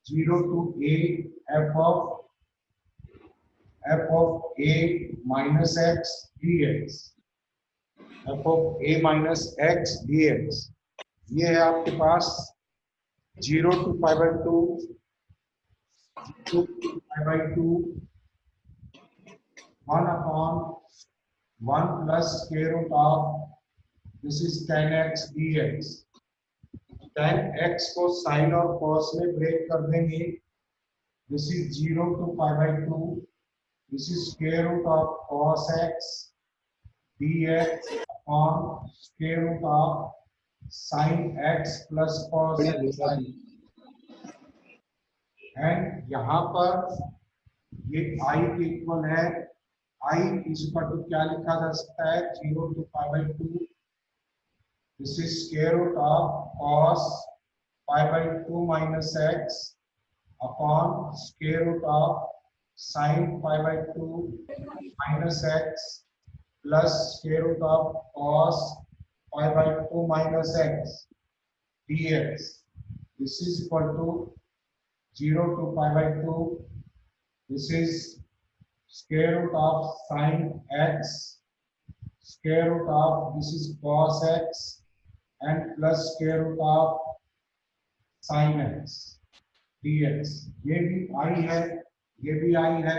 0 to a f of a minus x dx, f of a minus x dx। ये है आपके पास 0 to pi by 2, 0 to pi by 2, 1 upon 1 plus square root of this is tan x dx। tan x को sin और cos में break कर देंगे। This is 0 to pi by 2, this is square root of cos x dx upon square root of sin x plus cos x sin। And यहाँ पर ये i के equal है, i इस पर तो क्या लिखा जा सकता है 0 to pi by 2, this is square root of cos pi by 2 minus x upon square root of sin pi by 2 minus x plus square root of cos pi by 2 minus x dx। This is equal to 0 to pi by 2. This is square root of sin x, square root of this is cos x and plus square root of sin x dx। ये भी i है, ये भी i है।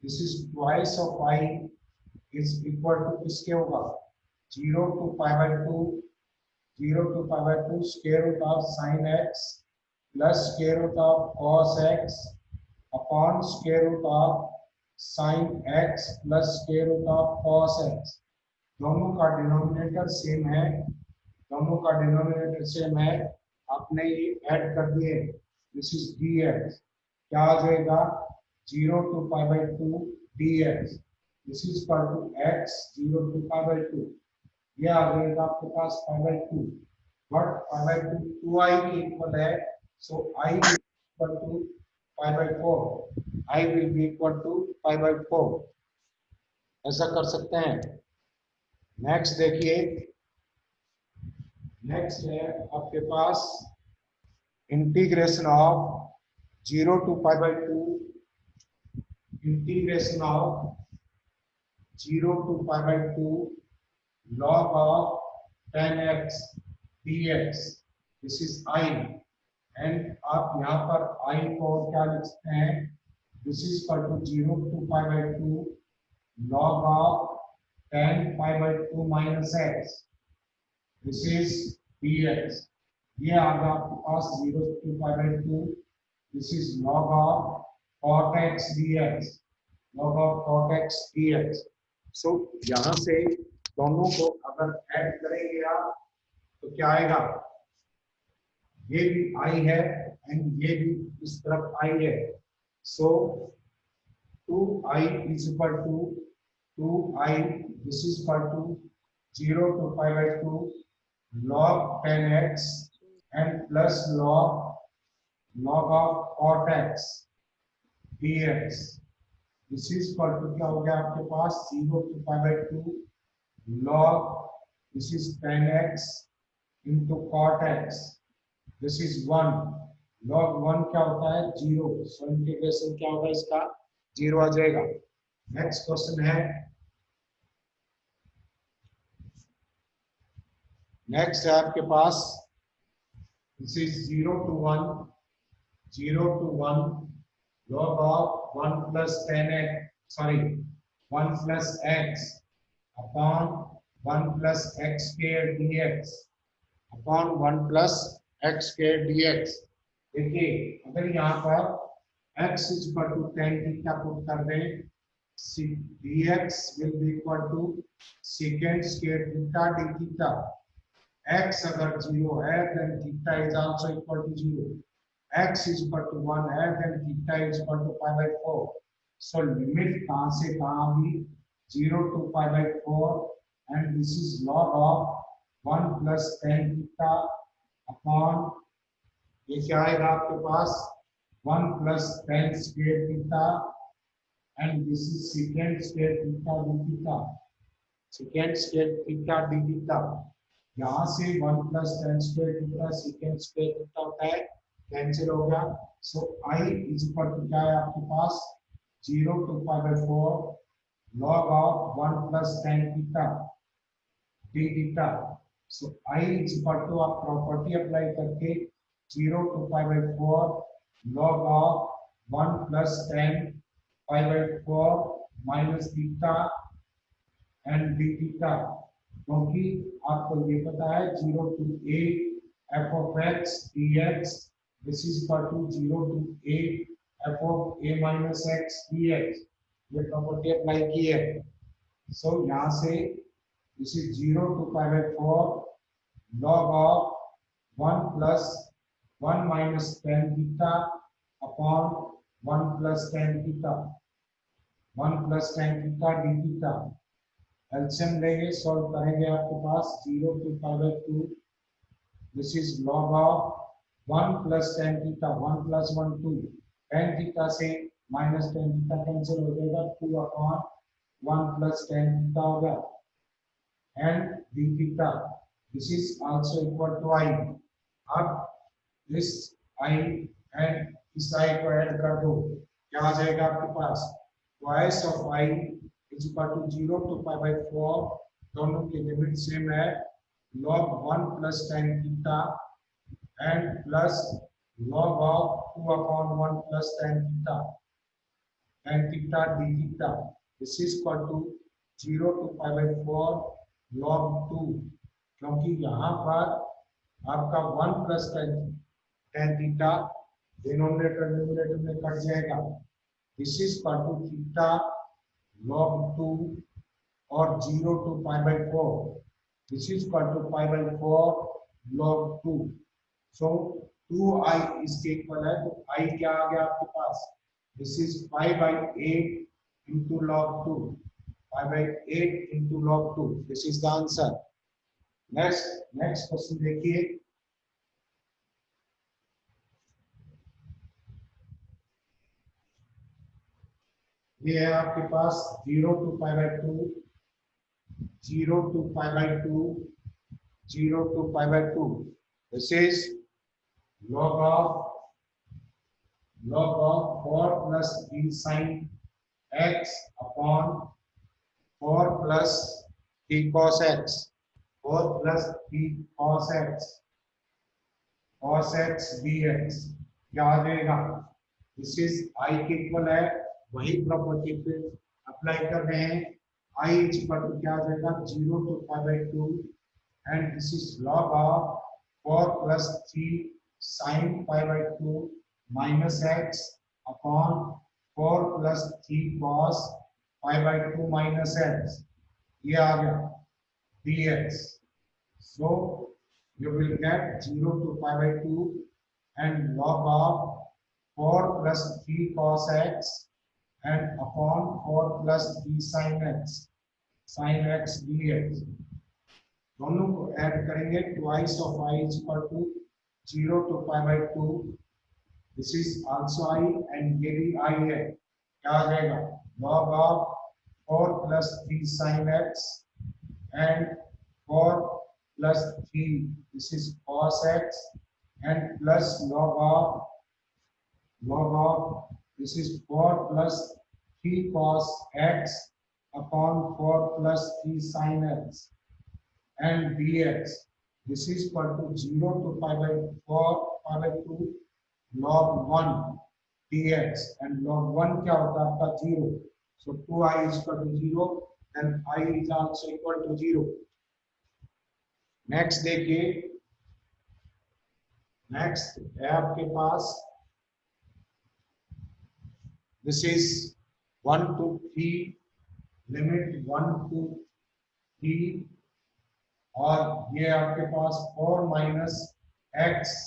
This is twice of i is equal to किसके होगा 0 to pi by 2, 0 to pi by 2 square root of sin x plus square root of cos x upon square root of sin x plus square root of cos x। दोनों का denominator same है, दोनों का denominator same है, आपने ये add कर दिए। दिस इज dx, क्या आ जाएगा 0 to pi by 2 dx, this is equal to x 0 to pi by 2, ये आ जाएगा आपके पास pi by 2, but pi by 2 2i के इक्वल है, सो i will be equal to pi by 4, i will be equal to pi by 4। ऐसा कर सकते हैं। नेक्स्ट देखिए, नेक्स्ट है आपके पास integration of 0 to pi by 2, integration of 0 to pi by 2 log of tan x dx, this is i and आप यहाँ पर i को क्या लिख सकते हैं, this is equal to 0 to pi by 2 log of tan pi by 2 minus x, this is dx। ये आ गया आपके पास 0 to pi by 2, this is log of cot x dx, log of cot x dx। सो यहाँ से दोनों को अगर add करेंगे आप तो क्या आएगा, ये भी i है एंड ये भी इस तरफ i है, सो 2i is equal to 2i, this is equal to 0 to pi by 2 log tan x and plus log of cot x dx, this is equal to क्या हो गया आपके पास 0 to pi by 2 log this is tan x into cot x, this is 1 log 1 क्या होता है 0, so integration क्या होगा इसका 0 आ जाएगा। नेक्स्ट क्वेश्चन है, नेक्स्ट है आपके पास this is 0 to 1, 0 to 1 log of 1 plus tan x, sorry 1 plus x upon 1 plus x square dx upon 1 plus x square dx। देखिए अगर यहाँ पर x is equal to tan theta put कर दें, dx will be equal to secant square theta d theta। x अगर 0 है then theta is also equal to 0, x is equal to 1 है then theta is equal to pi by 4। so limit कहाँ से कहाँ भी 0 to pi by 4 and this is log of 1 plus tan theta upon ये क्या आएगा आपके पास 1 plus tan square theta and this is secant square theta d theta, secant square theta d theta। यहाँ से 1 plus tan square theta secant square theta होता है cancel हो गया। सो I इज इक्वल टू क्या है आपके पास 0 to pi by 4 log of 1 plus tan theta d theta। So I is equal to आप प्रॉपर्टी अप्लाई करके 0 to pi by 4 log of 1 plus tan pi by 4 minus theta and D theta, क्योंकि आपको ये पता है 0 to a f of x dx this is equal to 0 to a f of a minus x dx, ये property apply की है। सो यहाँ से this is 0 to pi by 4 log of 1 plus 1 minus tan theta upon 1 plus tan theta, 1 plus tan theta d theta। LCM लेंगे, solve करेंगे, आपके पास 0 to pi by 2 this is log of 1 plus tan theta 1 plus 1 2 tan theta से minus tan theta cancel हो जाएगा 2 upon 1 plus tan theta होगा and d theta this is also equal to I। अब this I and इस I को add कर दो, क्या आ जाएगा आपके पास twice of I is equal to 0 to pi by 4, दोनों की लिमिट सेम है log 1 plus tan theta and plus log of 2 upon 1 plus tan theta d theta this is equal to 0 to pi by 4 log 2, क्योंकि यहाँ पर आपका 1 plus tan theta denominator numerator में cut जाएगा, this is equal to theta log 2 और 0 to pi by 4 this is equal to pi by 4 log 2। so 2I इसके equal है, तो I क्या आ गया आपके पास this is pi by 8 into log 2, pi by 8 into log 2 this is the answer। next question देखिए, ये है आपके पास 0 to pi by 2 0 to pi by 2 0 to pi by 2 this is log of 4 plus b sin x upon 4 plus b cos x 4 plus b cos x dx क्या आ जाएगा, this is I के equal है, वही property पे apply कर रहे हैं। I इज इक्वल टू क्या आ जाएगा 0 to pi by 2 and this is log of 4 plus 3 sin pi by 2 minus x upon 4 plus 3 cos pi by 2 minus x, ये आ गया dx। so you will get 0 to pi by 2 and log of 4 plus 3 cos x and upon 4 plus 3 sin x dx, दोनों को add करेंगे twice of I is equal to 0 to pi by 2 this is also I and ये भी I है, क्या आ जाएगा log of 4 plus 3 sin x and 4 plus 3 this is cos x and plus log of this is 4 plus 3 cos x upon 4 plus 3 sin x and dx this is equal to 0 to pi by 4 pi by 2 log 1 dx and log 1 क्या होता है आपका 0, so 2I is equal to 0 and I is also equal to 0। Next देखिए, next है आपके पास this is 1 to 3 limit 1 to 3 और ये आपके पास 4 minus x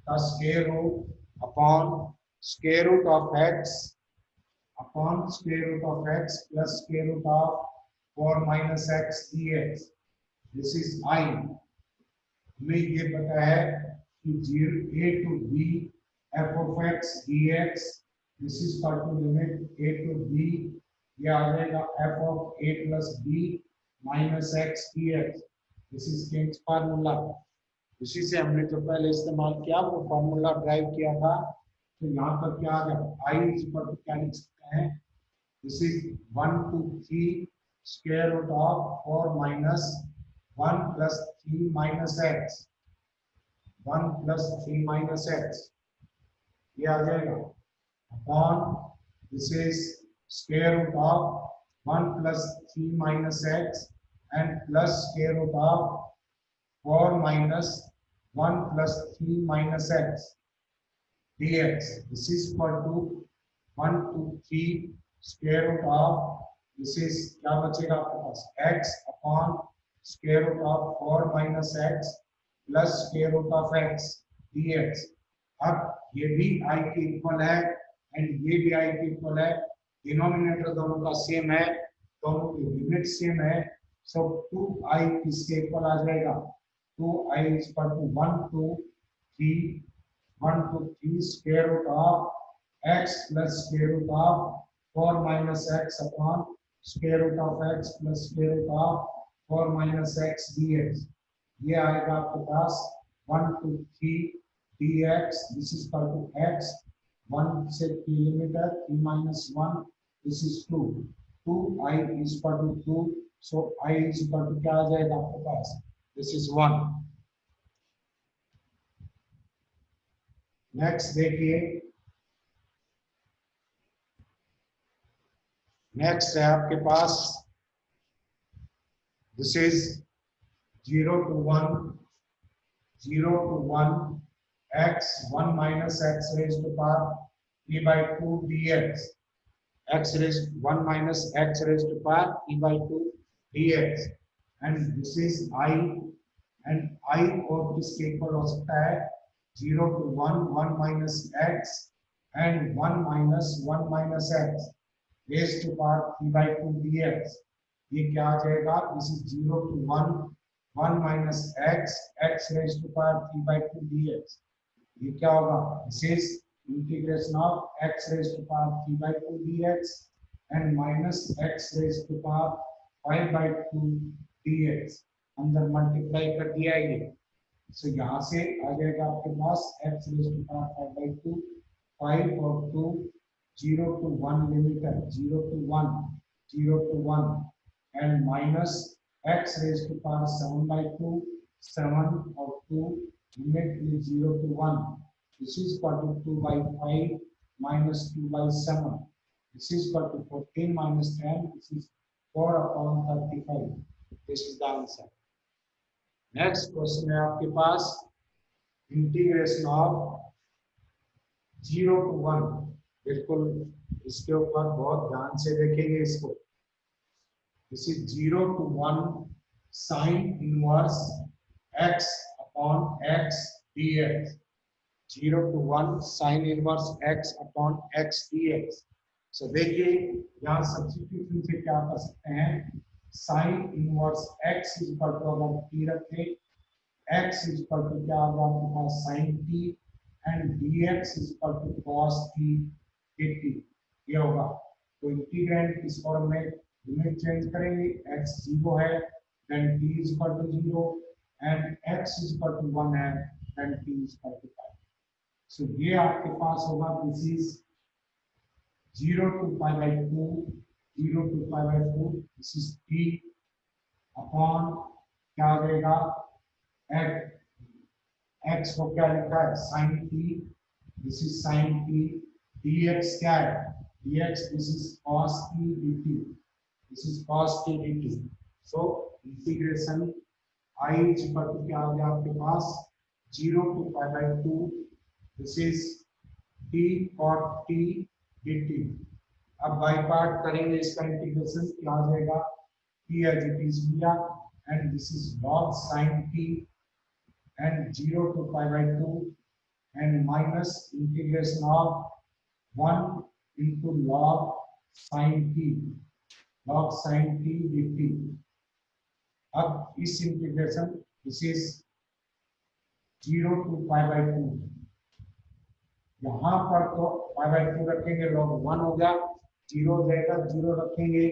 का square root upon square root of x upon square root of x plus square root of 4 minus x dx this is I। हमें ये पता है कि 0 a to b f of x dx this is equal to limit a to b, ये आ जाएगा f of a plus b minus x dx this is King's formula. उसी से हमने जो पहले इस्तेमाल किया वो फॉर्मूला ड्राइव किया था। तो यहाँ पर क्या आ गया, आई इज इक्वल टू क्या लिख सकते हैं, this is 1 to 3 square root of 4 minus 1 plus 3 minus x, 1 plus 3 minus x, ये आ जाएगा upon this is square root of 1 plus 3 minus x and plus square root of 4 minus 1 plus 3 minus x dx. This is equal to 1 to 3 square root of, this is क्या बचेगा आपके पास, x upon square root of 4 minus x plus square root of x dx. अब ये भी i के equal है and ये भी i के इक्वल है, डिनोमिनेटर दोनों का सेम है, दोनों की लिमिट सेम है, सो 2i किसके इक्वल आ जाएगा, 2i is equal to 1 to 3 square root of x plus square root of 4 minus x upon square root of x plus square root of 4 minus x dx. ये आएगा आपके पास 1 to 3 dx, this is equal to x, 1 से 3 limit है, 3 minus 1, this is 2, 2i is equal to 2, so i is equal to क्या आ जाएगा आपके पास, this is 1. Next देखिए, नेक्स्ट है आपके पास, this is 0 to 1 x 1 minus x raised to power e by 2 dx, x raised 1 minus x raised to power e by 2 dx, and this is I, and I और किसके equal हो सकता है, 0 to 1 1 minus x and 1 minus x raised to power 3 by 2 dx. ये क्या आ जाएगा, this is 0 to 1 1 minus x raised to power 3 by 2 dx. ये क्या होगा, this is integration of x raised to power 3 by 2 dx and minus x raised to power 5 by 2 dx. अंदर multiply कर दिया ये, सो यहाँ से आ जाएगा आपके पास x raised to power 5 by 2, 5 और 2, 0 to 1 लिमिट है, 0 to 1 and minus x raised to power 7 by 2, 7 और 2 limit is 0 to 1, this is equal to 2 by 5 minus 2 by 7, this is equal to 14 minus 10, this is 4 upon 35, this is the answer. Next question है आपके पास, integration of 0 to 1, बिल्कुल इसके ऊपर बहुत ध्यान से देखेंगे इसको, this is 0 to 1 sine inverse x अपॉन x dx, 0 to 1 sine inverse x अपॉन x dx. सो देखिए यहाँ सब्स्टिट्यूशन से क्या कर सकते हैं, sine inverse x is equal to, अगर t रखे x इज इक्वल टू क्या होगा आपके पास sin t and dx is equal to cos t dt, ये होगा। तो इंटीग्रेंड इस फॉर्म में लिमिट चेंज करेंगे, x 0 है then t is equal to 0 and x is equal to 1 है then t is equal to 5. So ये आपके पास होगा, this is 0 to pi by 2, 0 to pi by 2, this is t upon क्या आ जाएगा, x को क्या लिखा है sin t, this is sin t, dx क्या है, dx this is cos t dt, this is cos t dt. so integration I is equal to क्या आ गया आपके पास, 0 to pi by 2, this is t cot t dt. अब by part करेंगे इसका इंटीग्रेशन, क्या आ जाएगा, t एज इट इज लिया and this is log sin t and 0 to pi by 2 and minus integration of 1 into log sin t dt. अब इस integration, this is 0 to pi by 2, यहाँ पर तो pi by 2 रखेंगे log 1 हो गया, 0 हो जाएगा, 0 रखेंगे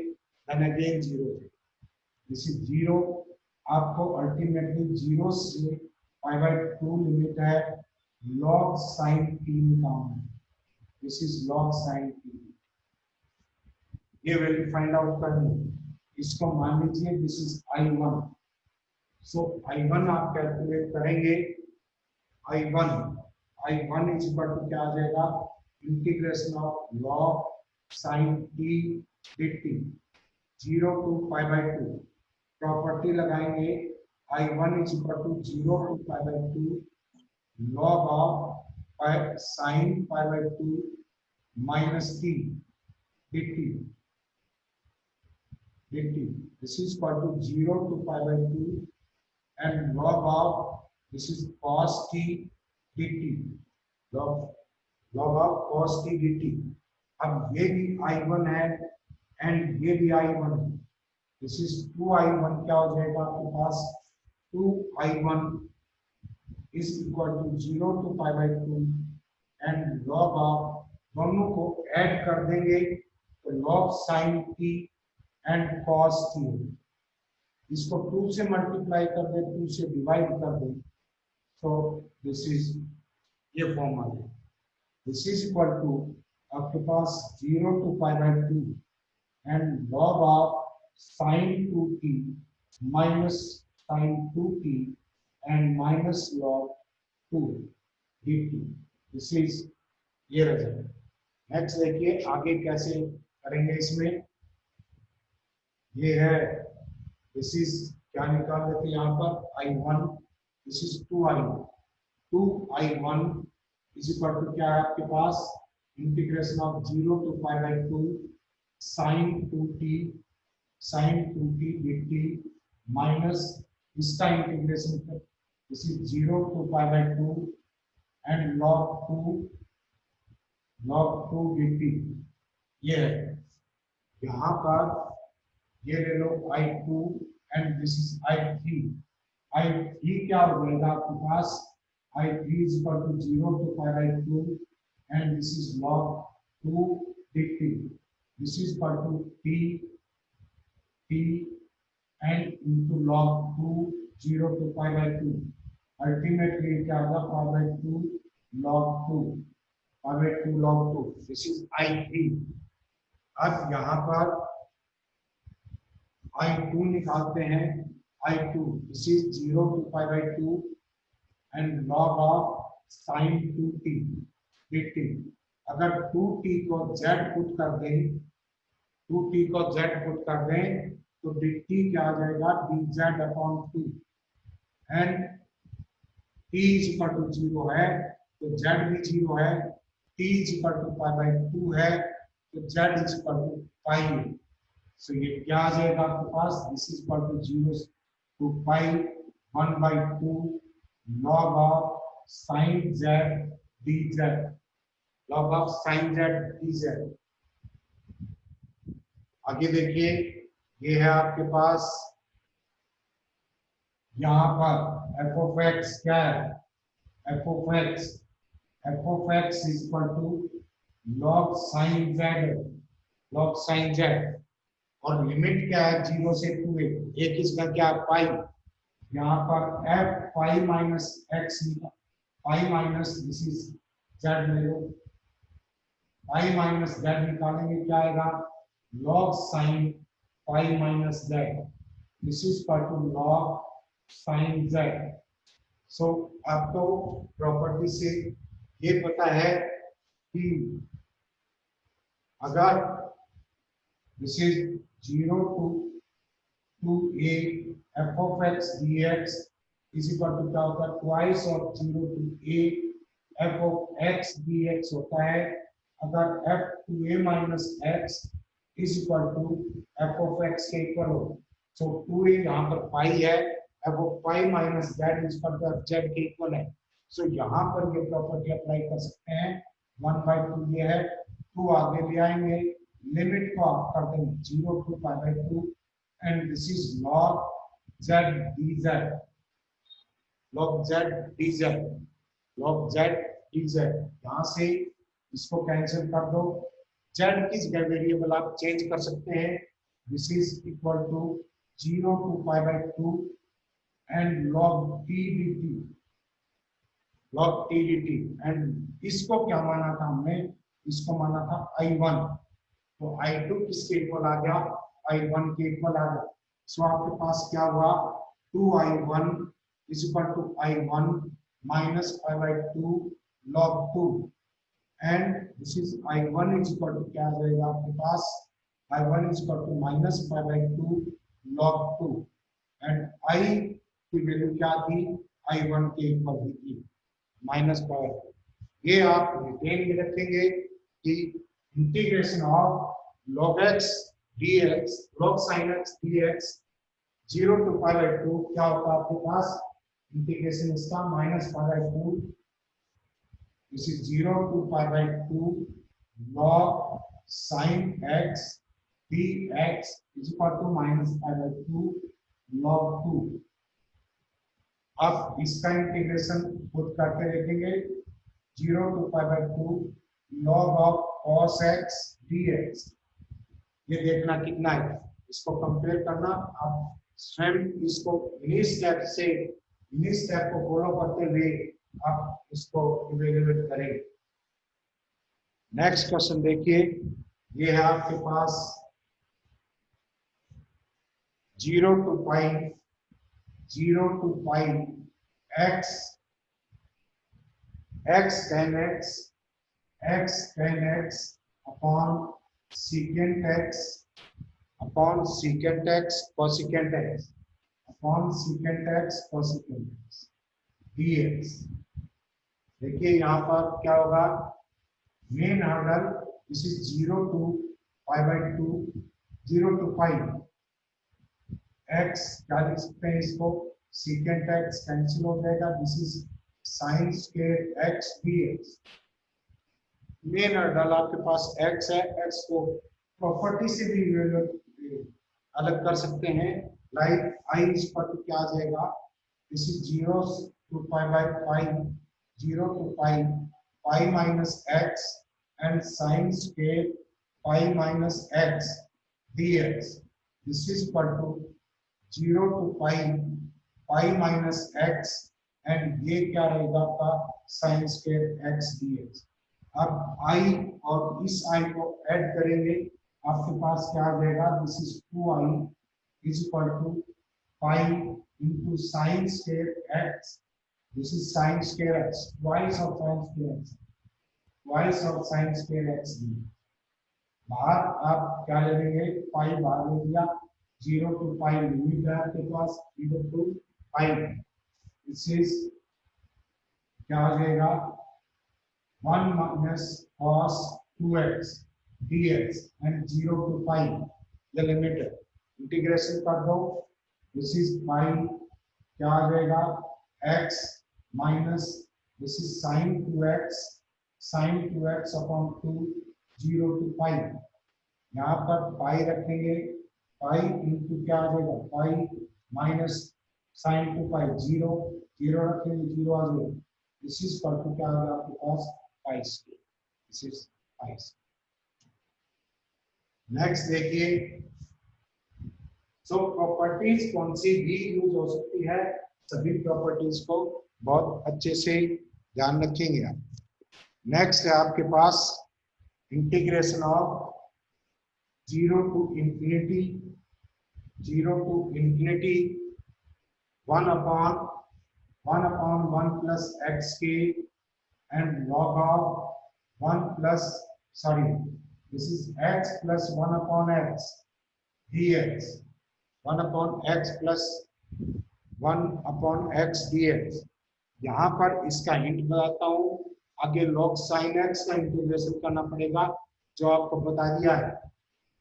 then again 0, दिस इज 0, आपको अल्टीमेटली 0 से पाई बाय 2 लिमिट है log sin t निकालना, this is log sin t, ये वैल्यू फाइंड आउट करनी, इसको मान लीजिए this is I1, so I1 आप कैलकुलेट करेंगे, I1 I1 is equal to क्या आ जाएगा, integration of log sin t dt 0 to pi by 2, property लगाएंगे I1 is equal to 0 to pi by 2 log of sin pi by 2 minus t dt this is equal to 0 to pi by 2 and log of this is cos t dt, log of cos t dt। अब ये भी I1 है and ये भी I1 है, this is 2I1, क्या हो जाएगा आपके पास 2I1 is equal to 0 to pi by 2 and log of, दोनों को ऐड कर देंगे तो log sin t and cos t, इसको 2 से मल्टीप्लाई कर दे, 2 से डिवाइड कर दे, सो दिस इज ये फॉर्म आ गया, दिस इज इक्वल टू आपके पास 0 to pi by 2 and log of sin 2t minus sin 2t and minus log 2 dt, this is ये रिजल्ट। नेक्स्ट देखिए आगे कैसे करेंगे, इसमें ये है, दिस इज क्या निकाल देते हैं यहाँ पर I1, this is 2I1 is equal to क्या है आपके पास, integration of 0 to pi by 2 sin 2t dt minus इसका इंटीग्रेशन कर, this is 0 to pi by 2 and log 2 dt, ये है यहाँ पर ये ले लो I2 and this is I3 क्या हो जाएगा आपके पास, I3 is equal to 0 to pi by 2 and this is log 2 dt, this is equal to t and into log 2 0 to pi by 2, ultimately क्या होगा pi by 2 log 2 pi by 2 log 2, this is I3। अब यहाँ पर I2 निकालते हैं, I2 this is 0 to pi by 2 and log of sin 2t dt, अगर 2t को z put कर दें, 2t को z पुट कर दें तो dt क्या आ जाएगा dz upon 2 and t is equal to 0 है तो z भी 0 है, t is equal to pi by 2 है तो z is equal to pi, so ये क्या आ जाएगा आपके पास, this is equal to 0 to pi 1 by 2 log of sin z dz, log of sin z dz। आगे देखिए ये है आपके पास यहाँ पर f of x क्या है, f of x is equal to log sin z और लिमिट क्या है 0 से 2a, एक इसका क्या पाई, यहाँ पर f pi minus x, pi minus this is z ले लो, पाई माइनस z निकालेंगे क्या आएगा log sin pi minus z, this is equal to log sin z। So आपको प्रॉपर्टी से ये पता है कि अगर this is 0 to a f of x dx is equal to क्या होता है twice of 0 to a f of x dx होता है, अगर f to a minus x is equal to f of x के इक्वल हो, so 2a यहाँ पर पाई है, f of pi minus z is equal to f z के equal है, so यहाँ पर ये प्रॉपर्टी अप्लाई कर सकते हैं, 1 by 2 ये है, 2 आगे ले आएंगे, लिमिट को आप कर देंगे 0 to pi by 2 and this is log z dz, log z dz, log z dz, यहाँ से इसको कैंसिल कर दो, z की जगह वेरिएबल आप चेंज कर सकते हैं, this is equal to 0 to pi by 2 and log t dt, log t dt and इसको क्या माना था हमने, इसको माना था I1, तो I2 किसके इक्वल आ गया, I1 के इक्वल आ गया। सो आपके पास क्या हुआ, 2I1 is equal to I1 minus 5/2 log 2 and this is I1 is equal to क्या आ जाएगा आपके पास, I1 is equal to minus 5/2 log 2 and I की वैल्यू क्या थी, I1 के इक्वल ही थी माइनस 5/2। ये आप रिटेन में रखेंगे कि integration of log x dx log sin x dx 0 to π/2 क्या होता है आपके पास, इंटीग्रेशन इसका minus 5/2 this is 0 to π/2 log sin x dx is equal to minus 5/2 log 2। अब इसका इंटीग्रेशन खुद करके देखेंगे, 0 to π/2 log of cos x dx, ये देखना कितना है, इसको कंपेयर करना। आप स्वयं इसको इन्हीं स्टेप को फॉलो करते हुए आप इसको इवेल्युएट करेंगे। नेक्स्ट क्वेश्चन देखिए, ये है आपके पास 0 to pi x tan x upon secant x upon secant x cosecant x upon secant x cosecant x dx। देखिए यहाँ पर क्या होगा, main hurdle this is 0 to π/2 0 to pi x क्या लिख सकते हैं इसको, secant x कैंसिल हो जाएगा, this is sin square x dx। Main hurdle आपके पास x है, x को प्रॉपर्टी से भी अलग कर सकते हैं, लाइक I इज पर क्या आ जाएगा, this is 0 to pi/pi 0 to pi minus x and sin square pi minus x dx, this is equal to 0 to pi minus x and ये क्या रहेगा आपका sin square x dx। अब I और इस I को ऐड करेंगे, आपके पास क्या आ जाएगा, this is 2I is equal to pi into sin square x, this is sin square x, twice of sin square x, twice of sin square x dx। बाहर आप क्या ले लेंगे, पाई बाहर ले लिया, 0 to pi लिमिट है आपके पास 0 to pi, दिस इज क्या आ जाएगा 1 minus cos 2x dx and 0 to pi, ये लिमिट है, इंटीग्रेशन कर दो, दिस इज पाई क्या आ जाएगा x minus this is sin 2x upon 2 0 to pi, यहाँ पर पाई रखेंगे, पाई इंटू क्या आ जाएगा, पाई माइनस sin 2 pi 0 0 रखेंगे 0 आ जाएगा, दिस इज पर टू क्या आ गया आपके पास pi square, this is pi square. Next देखिए, सो प्रॉपर्टीज कौन सी भी यूज हो सकती है, सभी प्रॉपर्टीज को बहुत अच्छे से ध्यान रखेंगे आप। नेक्स्ट है आपके पास integration of 0 to infinity 1 upon 1 plus xk and log of 1 plus this is x plus 1 upon x dx 1 upon x plus 1 upon x dx। यहाँ पर इसका हिंट बताता हूँ, आगे log sin x का इंटीग्रेशन करना पड़ेगा जो आपको बता दिया है।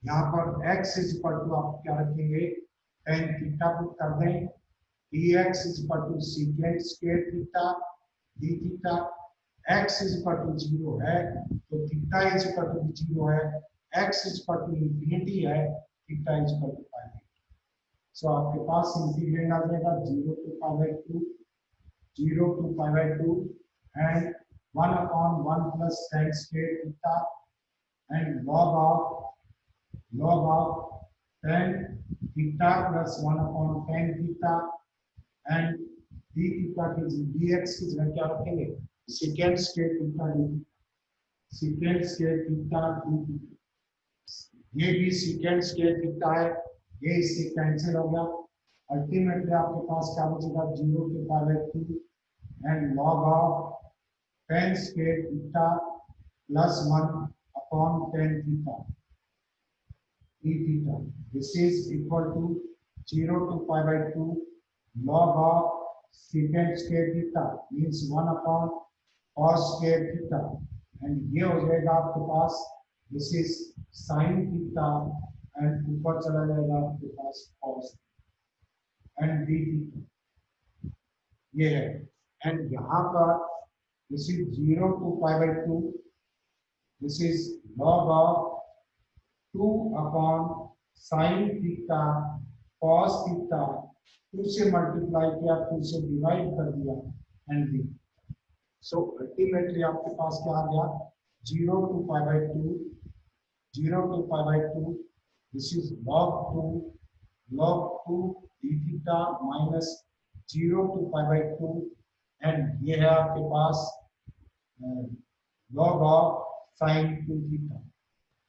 यहाँ पर x इज इक्वल टू आप क्या रखेंगे, tan थीटा पुट कर दें, dx is equal to secant square theta d theta, x is equal to 0 है तो थीटा इज इक्वल टू 0 है, x is equal to infinity है, theta is equal to pi. So आपके पास integrand आ जाएगा 0 to pi/2 and 1 upon 1 plus tan square theta and log of tan theta plus 1 upon tan theta and D theta की D x की जगह क्या रखेंगे, second square theta D, second square theta D, ये भी second square theta है, ये इससे कैंसिल हो गया। अल्टीमेटली आपके पास क्या बचेगा, 0 to power 2 and log of 10 square theta plus 1 upon 10 theta d theta. This is equal to 0 to pi by 2 log of secant square theta means 1 upon cos square theta, and ये हो जाएगा आपके पास this is sin theta and ऊपर चला जाएगा आपके पास cos and d theta, ये है। एंड यहाँ पर this is 0 to pi by 2, this is log of 2 upon sin theta cos theta, 2 से मल्टीप्लाई किया, 2 से डिवाइड कर दिया एंड डी। सो अल्टीमेटली आपके पास क्या आ गया, 0 to pi by 2, 0 to pi by 2, this is log 2 d theta minus 0 to pi by 2, and ये है आपके पास log of sin 2 theta,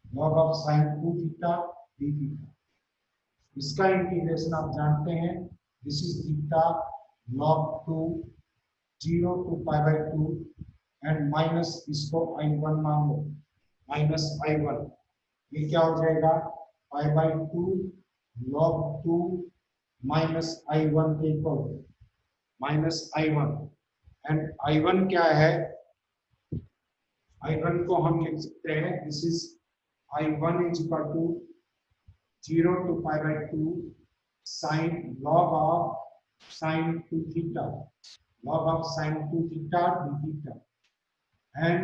log of sin 2 theta d theta। इसका इंटीग्रेशन आप जानते हैं, this is theta log 2 0 to pi by 2 and minus इसको i1 मान लो, minus i1, ये क्या हो जाएगा pi by 2 log 2 minus i1 के equal, minus i1, and i1 क्या है, i1 को हम लिख सकते हैं, this is I1 is equal to 0 to pi by 2 sin log of sin 2 theta, log of sin 2 theta d theta, and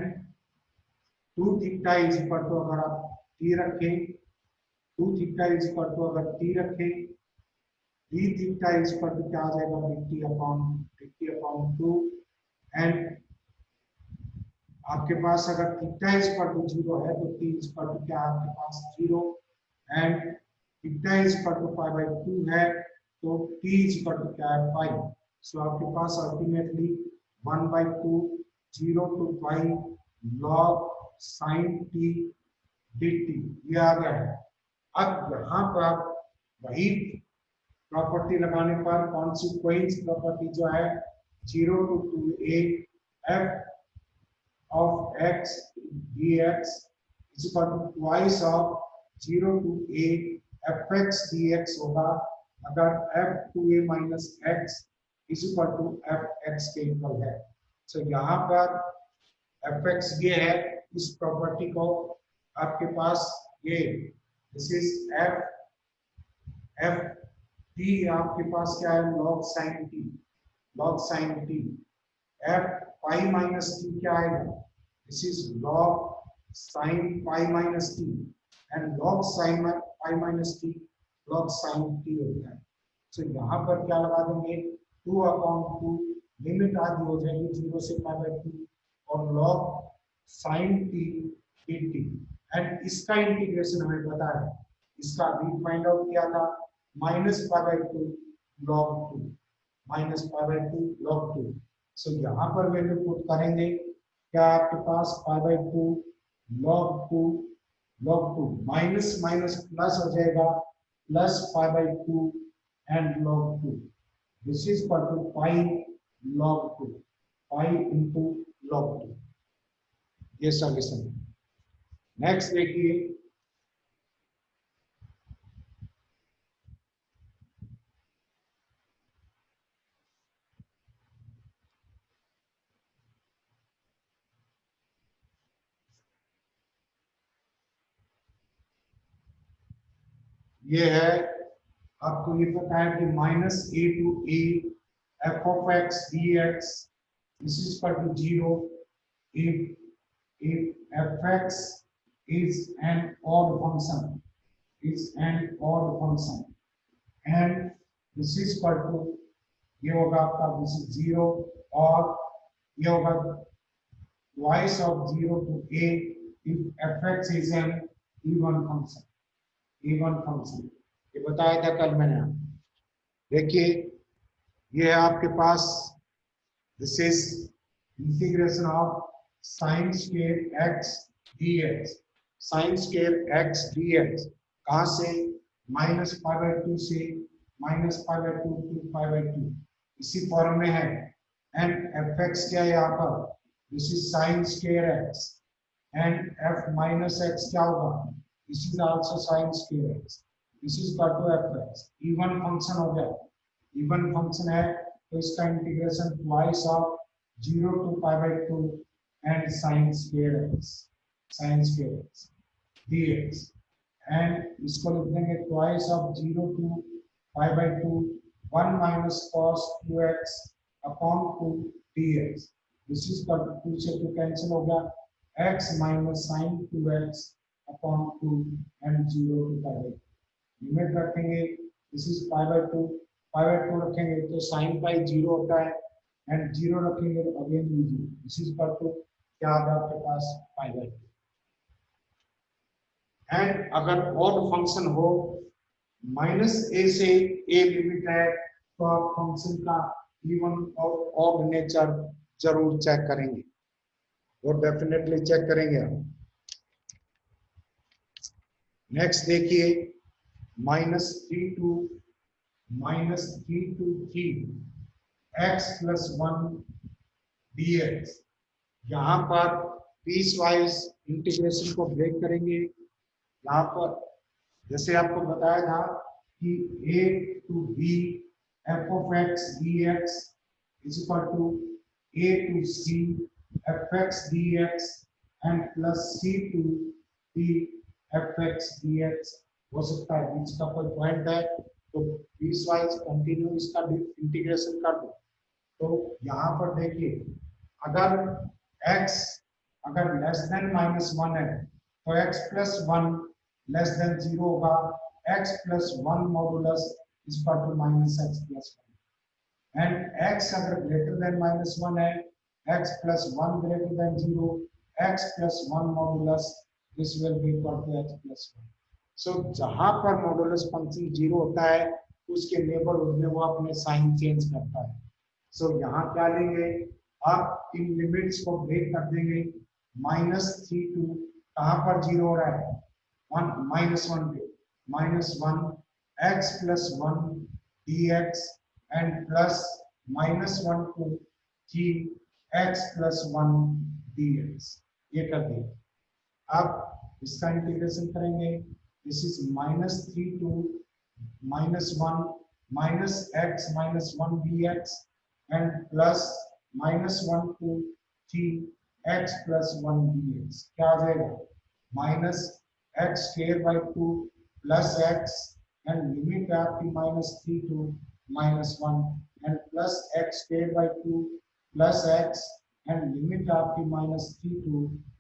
2 theta is equal to, अगर आप t रखें, 2 theta is equal to अगर t रखें, d theta is equal to क्या आ जाएगा, dt upon 2, and आपके पास अगर थीटा इज इक्वल टू 0 है तो t इज इक्वल टू क्या है आपके पास 0, and theta is equal to pi by 2 है तो t इज इक्वल टू क्या है पाई। सो आपके पास ultimately 1/2 0 to pi log sin t dt ये आ गया है। अब यहाँ पर आप वही प्रॉपर्टी लगाने पर कॉन्सिक्वेंस प्रॉपर्टी जो है 0 to 2a f of x dx is equal to twice of 0 to a fx dx होगा, अगर f2a minus x is equal to fx के इक्वल है। सो यहाँ पर fx ये है, इस प्रॉपर्टी को आपके पास ये दिस इज f t आपके पास क्या है log sin t, f pi minus T क्या आएगा, this is log sin pi minus T, and log sin pi minus T log sin t होता है। सो यहाँ पर क्या लगा देंगे 2/2, लिमिट आदि हो जाएगी 0 से पाई बाय 2 और log sin t dt, and इसका इंटीग्रेशन हमें पता है, इसका भी फाइंड आउट किया था, minus pi by 2 log 2, minus pi by 2 log 2। So यहाँ पर वैल्यू पुट करेंगे, क्या आपके पास pi by 2 log 2 minus minus plus हो जाएगा, plus pi by 2 and log 2, this is equal to pi log 2, pi into log 2, ये solution. Next देखिए, ये है आपको ये पता है कि minus a to a f of x dx this is equal to 0 if fx is an odd function, and this is equal to ये होगा आपका this is 0 और ये होगा twice of 0 to a if fx is an even function, ये बताया था कल मैंने। देखिए ये है आपके पास this is integration of sine square x dx, sine square x dx कहां से, -π/2 से -π/2 टू π/2 इसी फॉर्म में है। एंड fx क्या है यहाँ पर, this is sine square x and f minus x क्या होगा, this is also sine square x, this is equal to fx। Even function हो गया, इवन फंक्शन है तो इसका इंटीग्रेशन twice of 0 to π/2 and sine square x, sine square x dx, and इसको लिख देंगे twice of 0 to π/2 1 minus cos 2x upon 2 dx, this is equal to 2 से 2 कैंसिल हो गया x minus sine 2x upon 2 and 0 to π/2, limit रखेंगे, this is π/2 रखेंगे तो sine pi 0 होता है एंड 0 रखेंगे तो अगेन भी 0, दिस इज इक्वल टू क्या आ गया आपके पास π/2। एंड अगर ऑड फंक्शन हो -a से a लिमिट है तो आप फंक्शन का इवन और ऑड नेचर जरूर चेक करेंगे, वो डेफिनेटली चेक करेंगे हम। नेक्स्ट देखिए -3 to 3 x plus 1 dx, यहाँ पर पीस वाइज इंटीग्रेशन को ब्रेक करेंगे। यहाँ पर जैसे आपको बताया था कि a to b f of x dx is equal to a to c f x dx and plus c to d f x dx हो सकता है, बीच का कोई पॉइंट है तो पीस वाइज कंटिन्यू इसका इंटीग्रेशन कर दो। तो यहाँ पर देखिए अगर x अगर लेस देन -1 है तो x प्लस 1 लेस देन 0 होगा, x plus 1 modulus is equal to -x plus 1 and x अगर ग्रेटर देन -1 है, x plus 1 greater than 0, x plus 1 modulus this will be equal to x plus 1। सो जहां पर modulus function 0 होता है उसके neighbourhood में वो अपने साइन चेंज करता है। सो यहाँ क्या लेंगे, आप इन लिमिट्स को ब्रेक कर देंगे, -3 टू कहां पर 0 हो रहा है, 1 पे -1 x plus 1 dx and plus -1 to 3 x plus 1 dx, ये कर देंगे। अब इसका इंटीग्रेशन करेंगे, this is -3 to -1 minus x minus 1 dx and plus -1 to 3 x plus 1 dx, क्या आ जाएगा -x square by 2 plus x and limit आपकी -3 to -1 and plus x square by 2 plus x and limit आपकी -3 to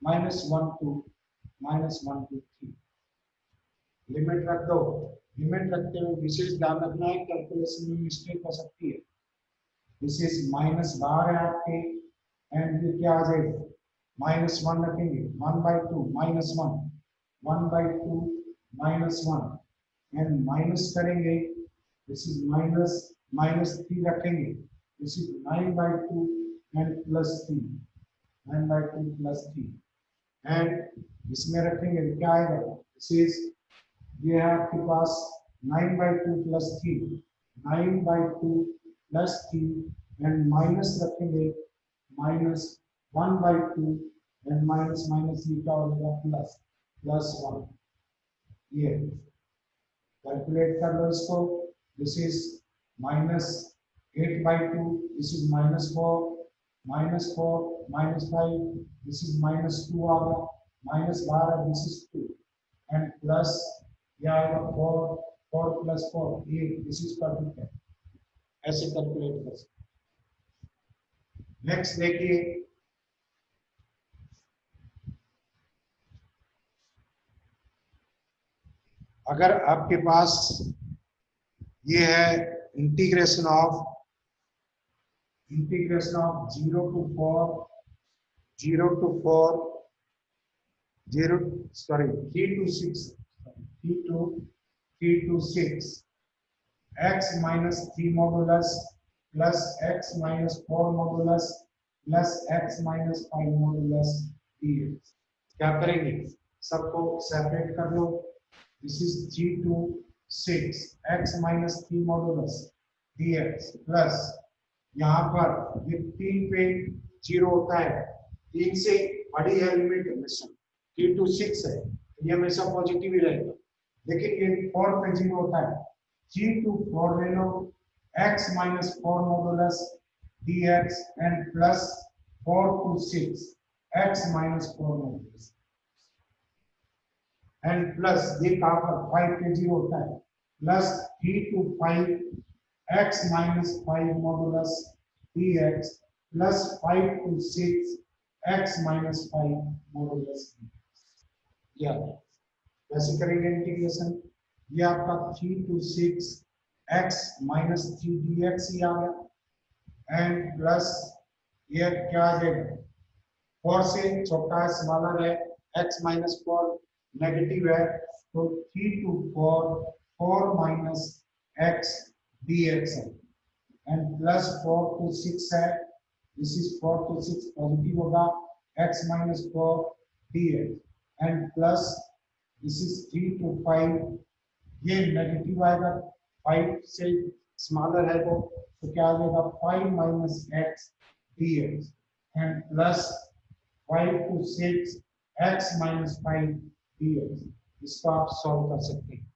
-1 to -1 to 3, limit रख दो। Limit रखते हुए विशेष ध्यान रखना है, कैलकुलेशन में मिस्टेक हो सकती है। दिस इज माइनस बाहर है आपके एंड ये क्या आ जाएगा -1 रखेंगे, 1/2 -1 1/2 -1 एंड माइनस करेंगे, दिस इज -3 रखेंगे, दिस इज 9/2 एंड +3 9/2 +3 एंड इसमें रखेंगे क्या आएगा, दिस इज ये है आपके पास 9/2 + 3 9/2 + 3 एंड माइनस रखेंगे -1/2 एंड माइनस ये क्या हो जाएगा +1, ये कैलकुलेट कर लो इसको, this is -8/2, this is -4 -5, this is -2 आ गया, -12 दिस इज 2 एंड प्लस या 4 + 4 8, दिस इज परफेक्ट है, ऐसे कैलकुलेट कर सकते। नेक्स्ट देखिए अगर आपके पास ये है integration of 0 to 4 3 to 6 x minus 3 modulus plus x minus 4 modulus plus x minus 5 modulus dx। क्या करेंगे, सबको सेपरेट कर लो। This is 3 to 6 x minus 3 modulus dx plus यहाँ पर ये 3 पे 0 होता है, 3 से बड़ी है लिमिट हमेशा 3 to 6 है, ये हमेशा पॉजिटिव ही रहेगा। लेकिन ये 4 पे 0 होता है, 3 to 4 ले लो, x minus 4 modulus dx and plus 4 to 6 x minus 4 modulus and plus ये कहाँ पर 5 पे 0 होता है, plus 3 to 5 x minus 5 modulus dx plus 5 to 6 x minus 5 modulus dx। या वैसे करेंगे इंटीग्रेशन, ये आपका 3 to 6 x minus 3 dx ही आ गया एंड प्लस ये क्या आ जाएगा, 4 से छोटा है स्मॉलर है, x minus 4 नेगेटिव है, तो 3 to 4 4 minus x dx है एंड प्लस 4 to 6 है, दिस इज 4 to 6 पॉजिटिव होगा, x minus 4 dx and plus this is 3 to 5, ये नेगेटिव आएगा, 5 से स्मॉलर है तो क्या आ जाएगा 5 minus x dx and plus 5 to 6 x minus 5 dx। इसको आप सॉल्व कर सकते हैं,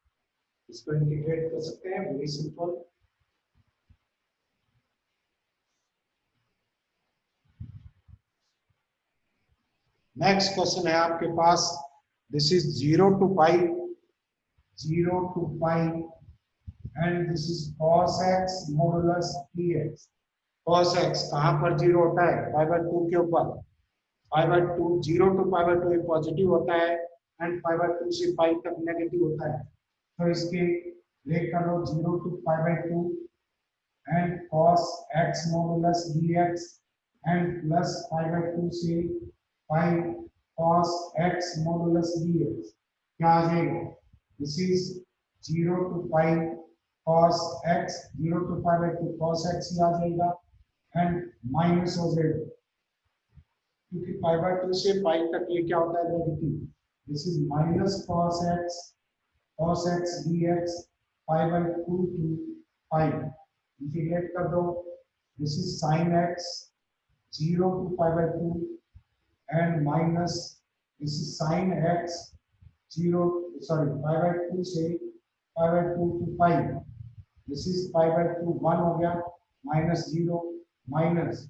इसको इंटीग्रेट कर सकते हैं, वेरी सिंपल। नेक्स्ट क्वेश्चन है आपके पास, this is 0 to pi, 0 to pi and this is cos x modulus dx। cos x कहाँ पर 0 होता है, पाई बाय 2 के ऊपर, पाई बाय 2 0 to पाई बाय 2 एक पॉजिटिव होता है एंड पाई बाय 2 से पाई तक नेगेटिव होता है, तो इसके ब्रेक कर लो 0 to pi by 2 and cos x modulus dx and plus pi by 2 से पाई cos x modulus dx। क्या आ जाएगा, this is 0 to pi cos x, 0 to pi by 2 cos x ही आ जाएगा एंड माइनस हो जाएगा, क्योंकि पाई बाय 2 से पाई तक ये क्या होता है negative, this is minus cos x dx pi by 2 to pi, integrate कर दो, this is sin x 0 to pi by 2 and minus this is sin x 0 sorry pi by 2 से pi by 2 to pi, this is pi by 2 1 हो गया, minus 0 minus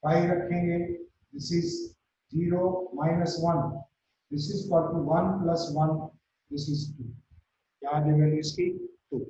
pi रखेंगे, this is 0 minus 1, this is equal to 1 plus 1, this is 2। क्या आ जाएगा इसकी 2।